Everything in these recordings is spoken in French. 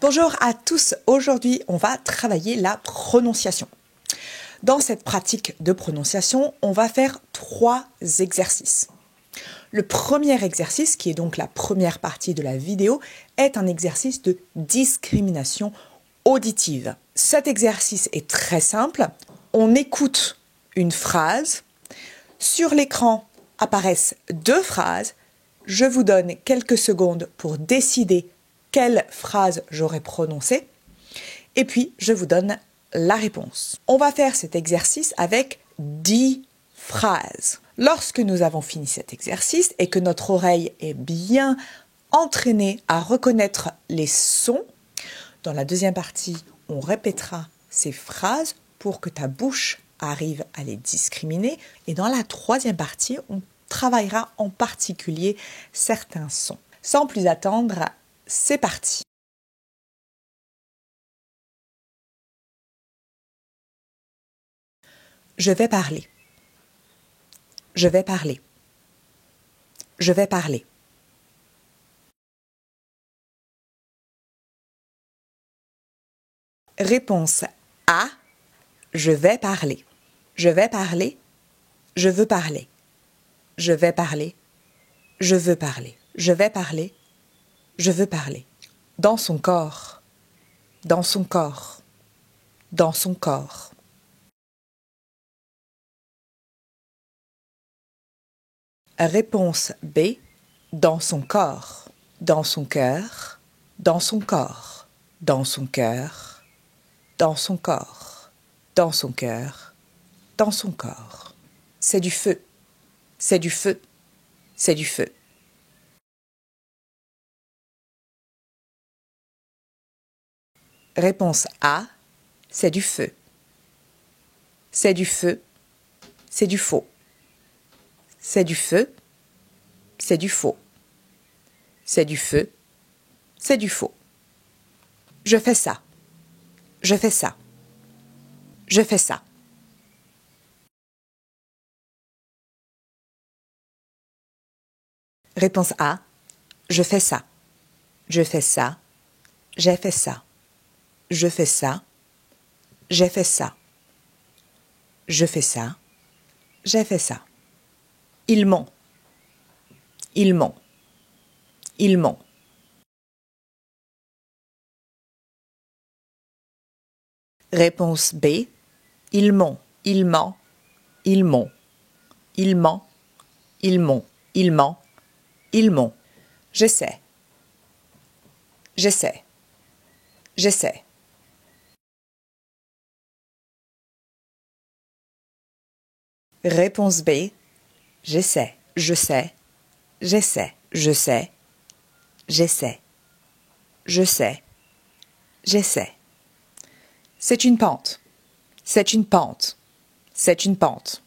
Bonjour à tous, aujourd'hui on va travailler la prononciation. Dans cette pratique de prononciation, on va faire 3 exercices. Le premier exercice, qui est donc la première partie de la vidéo, est un exercice de discrimination auditive. Cet exercice est très simple, on écoute une phrase, sur l'écran apparaissent 2 phrases, je vous donne quelques secondes pour décider quelle phrase j'aurai prononcée, et puis je vous donne la réponse. On va faire cet exercice avec 10 phrases. Lorsque nous avons fini cet exercice et que notre oreille est bien entraînée à reconnaître les sons, dans la deuxième partie, on répétera ces phrases pour que ta bouche arrive à les discriminer. Et dans la troisième partie, on travaillera en particulier certains sons. Sans plus attendre, c'est parti. Je vais parler. Je vais parler. Je vais parler. Réponse A. Je vais parler. Je vais parler. Je veux parler. Je vais parler. Je veux parler. Je vais parler. Je veux parler. Dans son corps. Dans son corps. Dans son corps. Réponse B. Dans son corps. Dans son cœur. Dans son corps. Dans son cœur. Dans son corps. Dans son cœur. Dans son corps. C'est du feu. C'est du feu. C'est du feu. Réponse A. C'est du feu. C'est du feu. C'est du faux. C'est du feu. C'est du faux. C'est du feu. C'est du faux. Je fais ça. Je fais ça. Je fais ça. Réponse A. Je fais ça. Je fais ça. J'ai fait ça. Je fais ça. J'ai fait ça. Je fais ça. J'ai fait ça. Ils m'ont. Ils m'ont. Ils m'ont. Réponse B. Ils m'ont. Ils m'ont. Ils m'ont. Ils m'ont. Ils m'ont. Ils m'ont. Ils m'ont. J'essaie. J'essaie. J'essaie. Réponse B. J'essaie. Je sais. J'essaie. Je sais. J'essaie. Je sais. J'essaie. C'est une pente. C'est une pente. C'est une pente.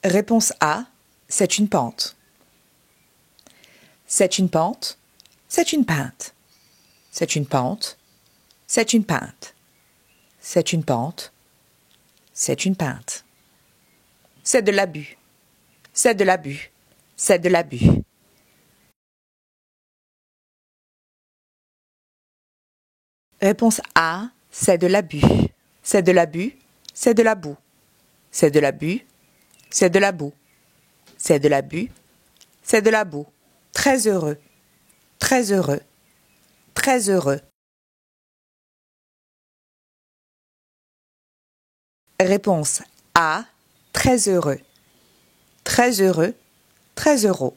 Réponse A. C'est une pente. C'est une pente. C'est une pinte. C'est une pente. C'est une pinte. C'est une pente. C'est une pinte. C'est de l'abus. C'est de l'abus. C'est de l'abus. Réponse A. C'est de l'abus. C'est de l'abus. C'est de la boue. C'est de l'abus. C'est de la boue. C'est de l'abus. C'est de la boue. Très heureux. Très heureux. Très heureux. Réponse A. Très heureux. Très heureux. Très heureux.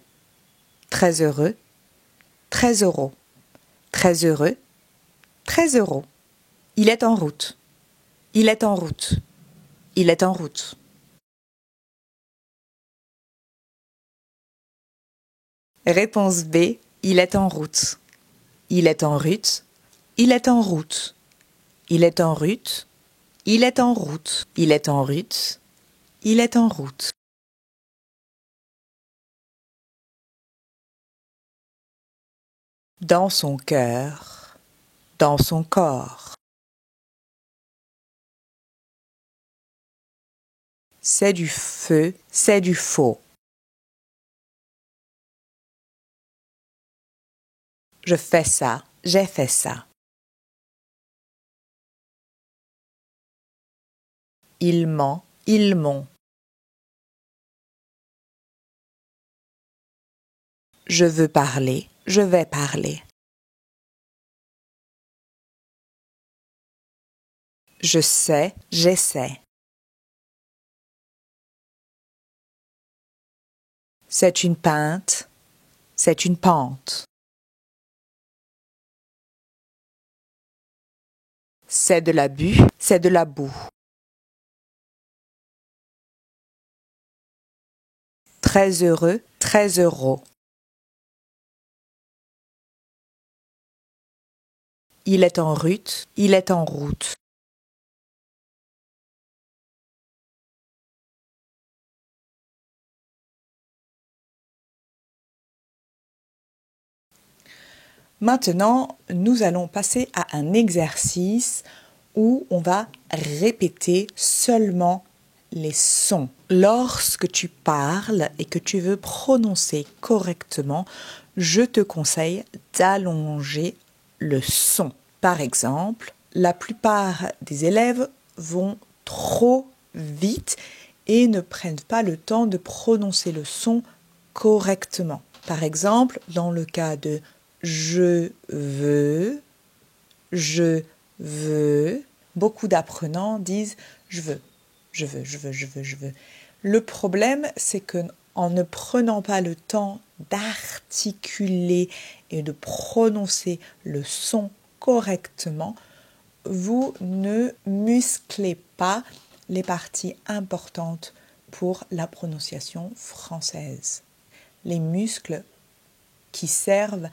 Très heureux. Très heureux. Très heureux. Très heureux. Il est en route. Il est en route. Il est en route. Réponse B. Il est en route. Il est en route. Il est en route. Il est en route. Il est en route. Il est en route. Il est en route. Dans son cœur. Dans son corps. C'est du feu. C'est du faux. Je fais ça, j'ai fait ça. Il ment, ils m'ont. Je veux parler, je vais parler. Je sais, j'essaie. C'est une pinte, c'est une pente. C'est de l'abus, c'est de la boue. Très heureux, très heureux. Il est en route, il est en route. Maintenant, nous allons passer à un exercice où on va répéter seulement les sons. Lorsque tu parles et que tu veux prononcer correctement, je te conseille d'allonger le son. Par exemple, la plupart des élèves vont trop vite et ne prennent pas le temps de prononcer le son correctement. Par exemple, dans le cas de je veux, beaucoup d'apprenants disent je veux. Le problème, c'est que en ne prenant pas le temps d'articuler et de prononcer le son correctement, vous ne musclez pas les parties importantes pour la prononciation française. Les muscles qui servent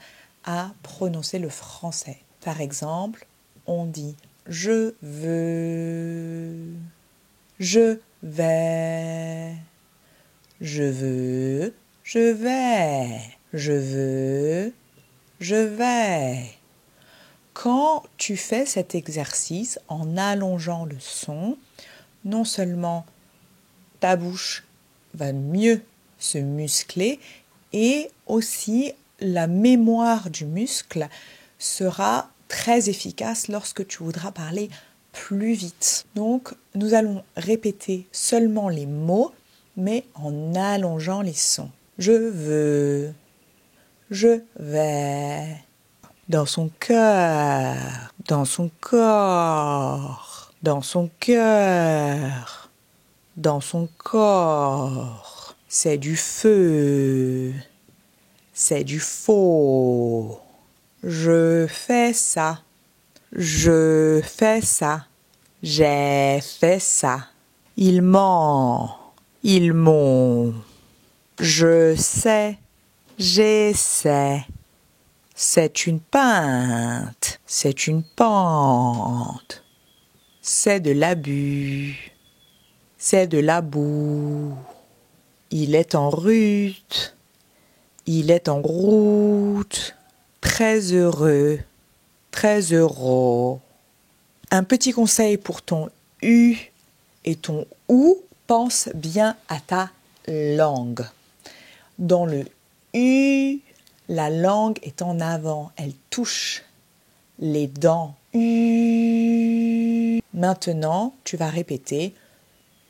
à prononcer le français. Par exemple, on dit je veux, je vais, je veux, je vais, je veux, je vais. Quand tu fais cet exercice en allongeant le son, non seulement ta bouche va mieux se muscler et aussi la mémoire du muscle sera très efficace lorsque tu voudras parler plus vite. Donc, nous allons répéter seulement les mots, mais en allongeant les sons. Je veux, je vais, dans son cœur, dans son corps, dans son cœur, dans son corps. C'est du feu. C'est du faux. Je fais ça. Je fais ça. J'ai fait ça. Il ment. Ils m'ont. Je sais. J'essaie. C'est une pinte. C'est une pente. C'est de l'abus. C'est de la boue. Il est en route. Il est en route, très heureux, très heureux. Un petit conseil pour ton U et ton OU, pense bien à ta langue. Dans le U, la langue est en avant, elle touche les dents. U. Maintenant, tu vas répéter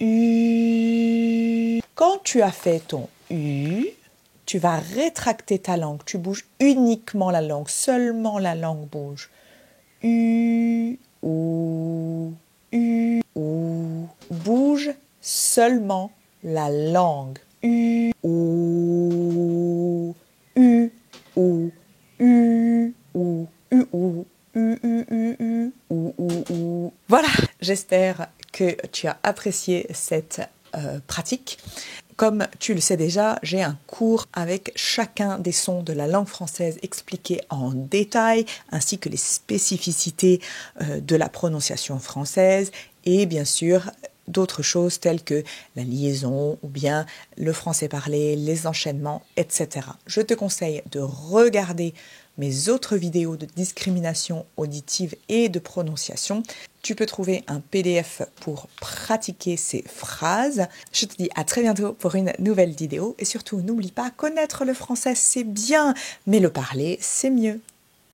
U. Quand tu as fait ton U, tu vas rétracter ta langue. Tu bouges uniquement la langue. Seulement la langue bouge. U, ou, U, ou. Bouge seulement la langue. U, ou, U, ou, U, ou, U, ou. Voilà, j'espère que tu as apprécié cette pratique. Comme tu le sais déjà, j'ai un cours avec chacun des sons de la langue française expliqués en détail, ainsi que les spécificités de la prononciation française et bien sûr d'autres choses telles que la liaison ou bien le français parlé, les enchaînements, etc. Je te conseille de regarder mes autres vidéos de discrimination auditive et de prononciation. Tu peux trouver un PDF pour pratiquer ces phrases. Je te dis à très bientôt pour une nouvelle vidéo et surtout n'oublie pas, connaître le français c'est bien, mais le parler c'est mieux.